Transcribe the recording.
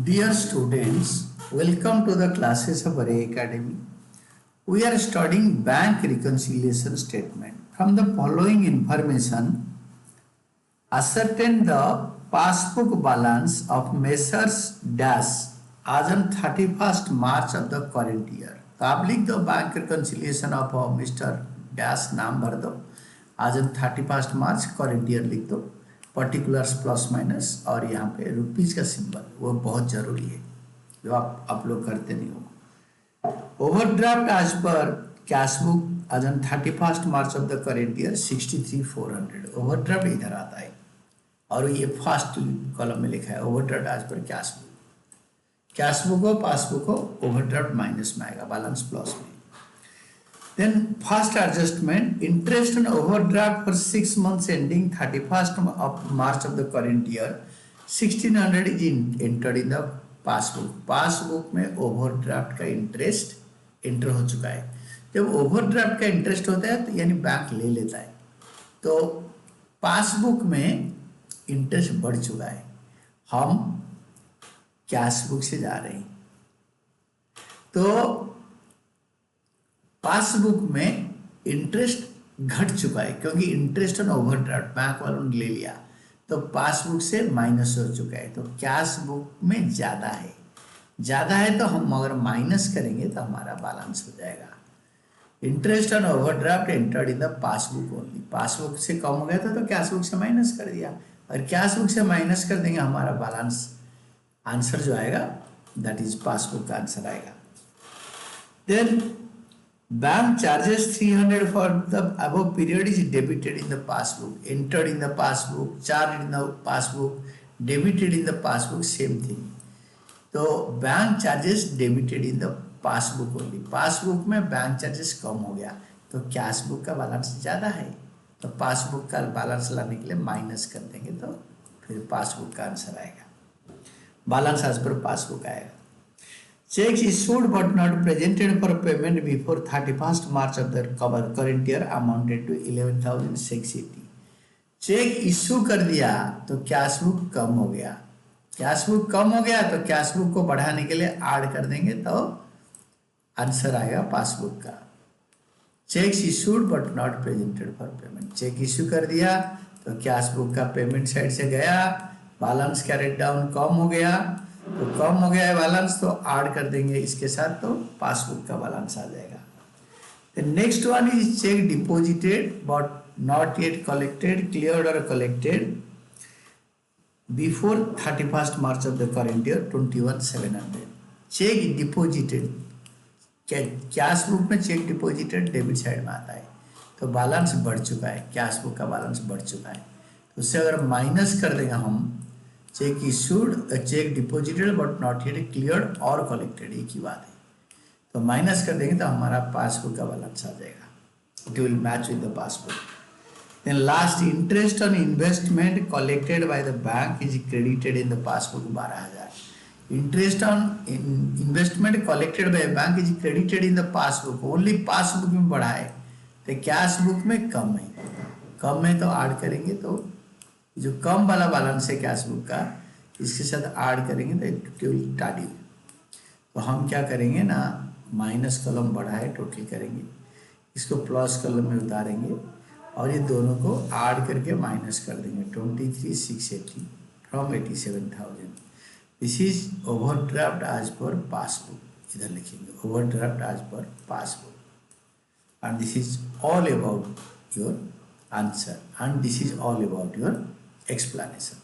Dear students, welcome to the classes of Array Academy. We are studying bank reconciliation statement. From the following information, ascertain the passbook balance of Messrs Dash as on 31st March of the current year. तो आप लिख दो bank reconciliation of mister dash नाम भर दो आज on 31st March current year लिख दो पर्टिकुलर्स प्लस माइनस और यहाँ पे रुपीज का सिंबल वो बहुत जरूरी है जो आप लोग करते नहीं हो। ओवरड्राफ्ट एज पर cash book as on 31st March of the current year 63,400 overdraft इधर आता है और ये फर्स्ट कॉलम में लिखा है ओवरड्राफ्ट एज पर कैश बुक हो पासबुक हो ओवरड्राफ्ट माइनस में आएगा बैलेंस प्लस में। Then first adjustment, interest on overdraft for 6 months ending 31st of March of the current year, 1600 is entered in the passbook. Passbook में overdraft का interest enter हो चुका है। जब ओवरड्राफ्ट का इंटरेस्ट होता है तो यानी बैंक ले लेता है, तो पासबुक में इंटरेस्ट बढ़ चुका है। हम कैश बुक से जा रहे हैं तो पासबुक में इंटरेस्ट घट चुका है क्योंकि इंटरेस्ट ऑन ओवरड्राफ्ट बैंक वालों ने ले लिया तो पासबुक से माइनस हो चुका है। तो कैश बुक में ज़्यादा है तो हम अगर माइनस करेंगे तो हमारा बैलेंस हो जाएगा। Interest on overdraft entered in the passbook only, passbook से कम हो गया था तो कैश बुक से माइनस कर दिया और कैश बुक से माइनस कर देंगे हमारा बैलेंस आंसर जो आएगा दैट इज पासबुक का आंसर आएगा। Then bank charges 300 for the above period is debited in the passbook, entered in the passbook, charged in the passbook, debited in the passbook, same thing. तो bank charges debited in the passbook only, passbook में bank charges कम हो गया तो cash book का balance ज़्यादा है तो passbook का बैलेंस लाने के लिए माइनस कर देंगे तो फिर पासबुक का आंसर आएगा, बैलेंस एज पर पासबुक आएगा। Checks issued but not presented for payment before 31st March of the current year amounted to 11,680. Cheque issue कर दिया तो कैश बुक कम हो गया, कैश बुक कम हो गया तो कैश बुक को बढ़ाने के लिए ऐड कर देंगे तो आंसर आएगा पासबुक का। Cheques issued but not presented for payment, cheque issue कर दिया तो कैश बुक का पेमेंट साइड से गया, बैलेंस कैरेट डाउन कम हो गया तो कम हो गया है बैलेंस तो ऐड कर देंगे इसके साथ तो पासबुक का बैलेंस आ जाएगा। Next one is cheque deposited but not yet collected, cleared और collected before 31st March of the current year 21,700। Cheque deposited cash book में चेक डिपॉजिटेड डेबिट साइड में आता है तो बैलेंस बढ़ चुका है, कैश बुक का बैलेंस बढ़ चुका है तो उससे अगर माइनस कर देंगे हम check issued check deposited but not yet cleared और कलेक्टेड एक ही बात है तो माइनस कर देंगे तो हमारा पासबुक का बैलेंस आ जाएगा, it will match with the passbook. Then last interest on investment collected by the bank is credited in the passbook 12,000। Interest on investment collected by bank is credited in the passbook, only passbook में बढ़ा है तो cash book में कम है तो add करेंगे तो जो कम वाला बैलेंस है कैश बुक का इसके साथ ऐड करेंगे तो इट विल टाडी। तो हम क्या करेंगे ना माइनस कॉलम बढ़ा है टोटल करेंगे, इसको प्लस कॉलम में उतारेंगे और ये दोनों को ऐड करके माइनस कर देंगे 23,680 from 87,000। This is overdraft as per passbook, इधर लिखेंगे overdraft as per passbook and this is all about your answer and this is all about your explanation.